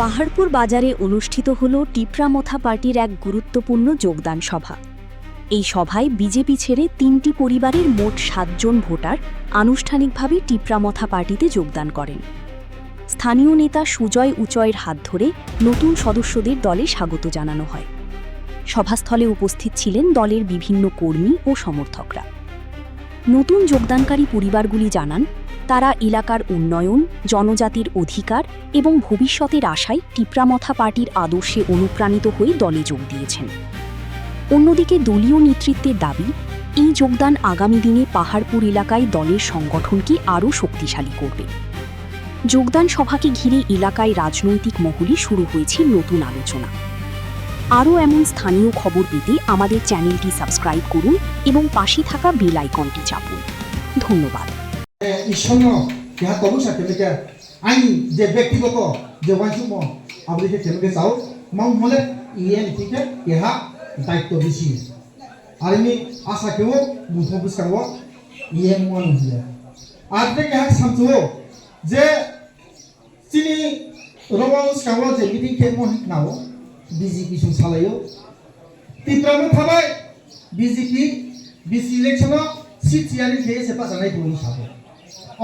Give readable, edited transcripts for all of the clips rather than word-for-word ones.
পাহাড়পুর বাজারে অনুষ্ঠিত হল টিপরামথা পার্টির এক গুরুত্বপূর্ণ যোগদান সভা। এই সভায় বিজেপি ছেড়ে ৩টি পরিবারের মোট ৭ জন ভোটার আনুষ্ঠানিকভাবে টিপরামথা পার্টিতে যোগদান করেন। স্থানীয় নেতা সুজয় উচয়ের হাত ধরে নতুন সদস্যদের দলে স্বাগত জানানো হয়। সভাস্থলে উপস্থিত ছিলেন দলের বিভিন্ন কর্মী ও সমর্থকরা। নতুন যোগদানকারী পরিবারগুলি জানান, তারা এলাকার উন্নয়ন, জনজাতির অধিকার এবং ভবিষ্যতের আশায় টিপরামথা পার্টির আদর্শে অনুপ্রাণিত হয়ে দলে যোগ দিয়েছেন। অন্যদিকে দলীয় নেতৃত্বের দাবি, এই যোগদান আগামী দিনে পাহাড়পুর এলাকায় দলের সংগঠনকে আরও শক্তিশালী করবে। যোগদান সভাকে ঘিরে এলাকায় রাজনৈতিক মহলে শুরু হয়েছে নতুন আলোচনা। আরও এমন স্থানীয় খবর পেতে আমাদের চ্যানেলটি সাবস্ক্রাইব করুন এবং পাশে থাকা বেল আইকনটি চাপুন। ধন্যবাদ। ইসঙ্গ কেহা তবুসা কেমিকে আইন যে ব্যক্তিগত যে ওয়াইসুম আবলিকে কেমিকে চাও মাউ হলে ইয়েন থেকে কেহা দায়িত্ব বেশি আর এমনি আশা কেউ বুঝবো বুঝকাব ইয়েন মন হইয়া আর কেহা সামছো যে চিনি রবাউ সাও যে মিটিং কে মন নাও বিজেপি সং সালাयो টিপ্রামে থাবাই বিজেপি বিসি ইলেকশন সিট চিয়ানি কে সেপা জানাই বলি সাবো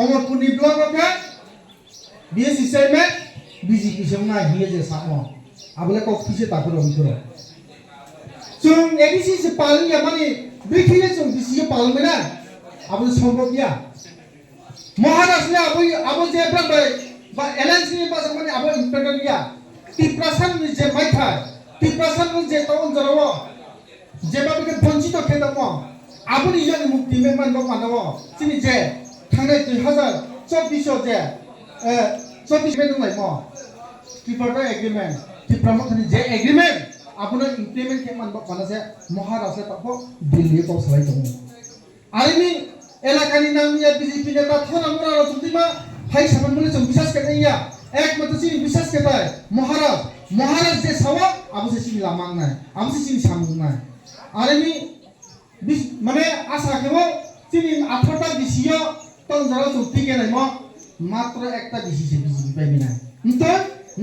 অমরপুরনি ব্লককে বিএসসি চেয়ারম্যান বিজেপি সঙ্গে হিয়ে যে সামো আবলে কফিসে তাকর অন্তর जों एडिसि से पालनिया माने बिखिले जों बिसियो पालमेना आबो सम्भव गया महाराष्ट्र आबो जे ब्रांबाय बा एलएनसी नि बाजा माने आबो इम्पेक्ट गया टिप्रासान नि जे माइथा टिप्रासान नि जे टाउन जराव जेबा बिके बंचित खेदामो आबो नि जन मुक्ति मेमान बा मानव सिनि जे थांनाय 2024 जे 24 में दंलाय मो टिप्राटा एग्रीमेंट टिप्रामथनि जे एग्रीमेंट আপনার ইমপ্লিমেন্ট কে মানব মানছে মহারাষ্ট্র তাপো দিল্লি তো সলাই দङ আইনি এলাকানি নামিয়া বিজেপি নেতা থনামরা রতুদিমা ফাই সামান বলে जों বিশ্বাস কেনাইয়া একমাত্র চিনি বিশ্বাস কেতায় মহারাজ যে সাওয়া আবসে চিনি লামাং নাই আমসে চিনি সামুং নাই আইনি মানে আশা কেব চিনি 18টা বিসিও তনজারা जों টিকে নাই মাত্র একটা বিসিছে বিজেপি পাইবি না কিন্তু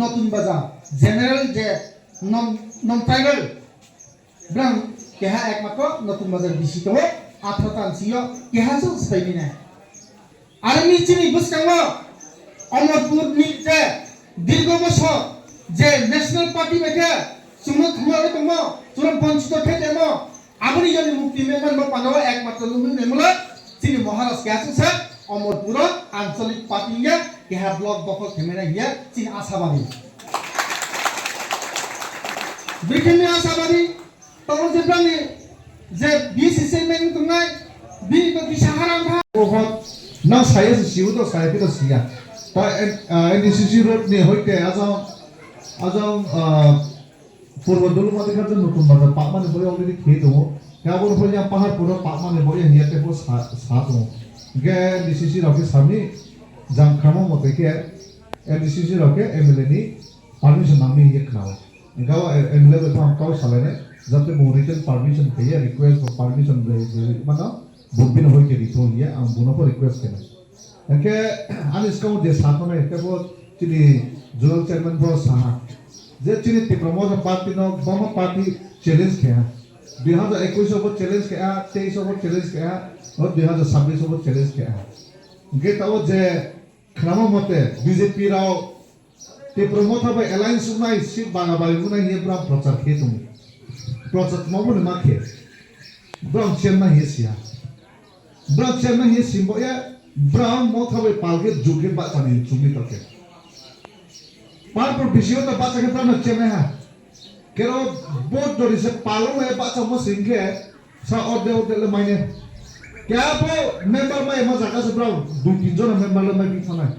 নতুন বাজার জেনারেল যে non tribal brang keha ekmatro notun bazar bisito 18 tan siyo keha su saibina armi chini buskangmo Amarpur ni je dirgo bosor je national party meke sumo thumare tomo suram ponchito thedemo aboni joni mukti member mo panawa ekmatro lumi nemula chini মহারাজ keha sa Amarpur আঞ্চলিক party ya keha block bokol themena ya chini asabadi बिखिनि आसाबादी तवन जेब्लानि जे BC semen तुंगाय बि तो बिसाहाराम था बहुत ना size सिउ तो size तो सिया ता एनसीसी रोड ने होइते आजाव पूर्व दलुमादि खाजन नतुन बाजार पाकमानि बरे अलरेडी खे दङ गाबोन फैया पाहाड़पुर पाकमानि बरे हियाते बो सा दङ गे एनसीसी रके सामनि जामखामो मते के एनसीसी रके एमएलए नि परमिशन नामनि ये खनाव गावा एमएलए बेफाम काव सालाने जाते रिटन परमिशन कहिए रिक्वेस्ट फॉर परमिशन मानो बुबिन होय के रिथो हिया आं बुनो फॉर रिक्वेस्ट केना एके आन इसको दे साथने एके बो चिनि zonal chairman for Saha J Chini टिप्रामथा party no bomb party challenge के 2021 बो चैलेंज के 23 बो चैलेंज के और 2026 बो चैलेंज के गे ताव जे खनामा मते बीजेपी राव टिप्रामथा बा एलायंस उनाय सिट बागाबारि उनाय हे ब्रा प्रचार खे तुम प्रचार माबो मा खे ब्रा चेरना हे सिया ब्रा चेरना हे सिम्बो या ब्रा मोथा बे पालगे जुगे बा चानि चुमी तके पार पर बिसियो त बाचा के ब्रा न चेना हा केरो बोट दरि से पालो ए बाचा मो सिंगे सा ओदे ले माइने क्या बो मेंबर मा एमा जागा से ब्रा 2-3 जन मेंबर ले माइ बिथाना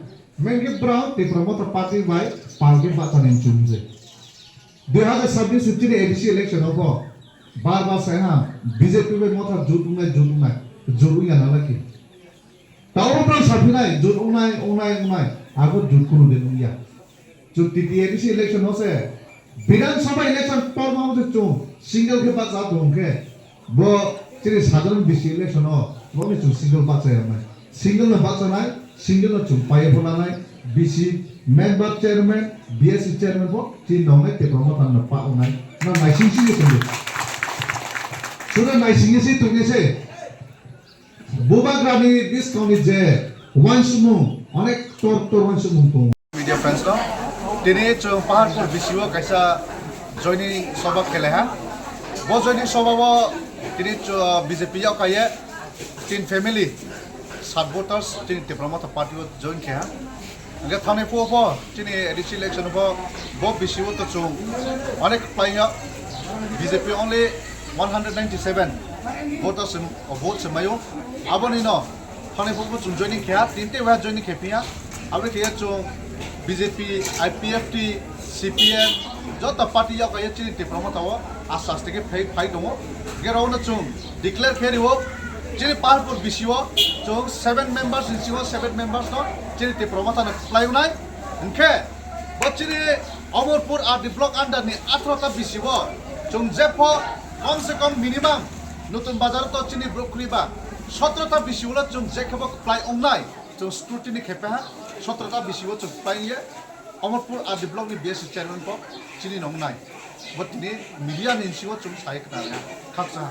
मेंगे ब्रा टिप्रामथा पार्टी बाय पालगे बाचा ने चुमजे 2026 सिटी एडीसी इलेक्शन हो बार से हां बीजेपी में मोथा जुटुंगा ना लकी ताऊ ब्रा साफिनाय जुटुंनाय आगो जुटकुनु देनुया जो टीटी एडीसी इलेक्शन हो से विधानसभा इलेक्शन पर माउंट चो सिंगल के बाचा दोंके बो चिनि साधारण बीसी इलेक्शन हो बोनि चो सिंगल बाचा सिंगल में बाचा नाय सिंगल चो पाए बोलानाय BC member chairman BS chairman po tin dong ne te promote an pa onai na mai sing sing ke tu sura mai sing se tu ne se boba grani discount je one sumu onek tor one sumu to media friends no tini chung paharpur bisiwo kaisa joining sabha khele ha bo joining sabha bo tini BJP yaw kaye tin family supporters tini te promote party wo join ke ha ge thane po tini edition election bo bo bisiwo to chung onek playa BJP only 197 voters votes mayo aboni no thane po chung joining ke ha tinte wa joining ke pia abri ke chung BJP, IPFT, CPM, jota party yaw kaya chini te promote awo asas teke fight dongo geraw na chung declare kheri wo chini paharpur bisiwo chung 7 members insiwo 7 members no chini te promote na play unai unke bo chini Amorpur RD block under ni 18 ta bisiwo chung jepo कम से कम minimum nutun bazar to chini brokri ba 17 ta bisiwo chung jekebo play online chung scrutiny khepe ha 17 ta bisiwo chung play ye Amorpur RD block ni BS chairman po chini nong nai but ni media ni siwo chung sai kana khaksa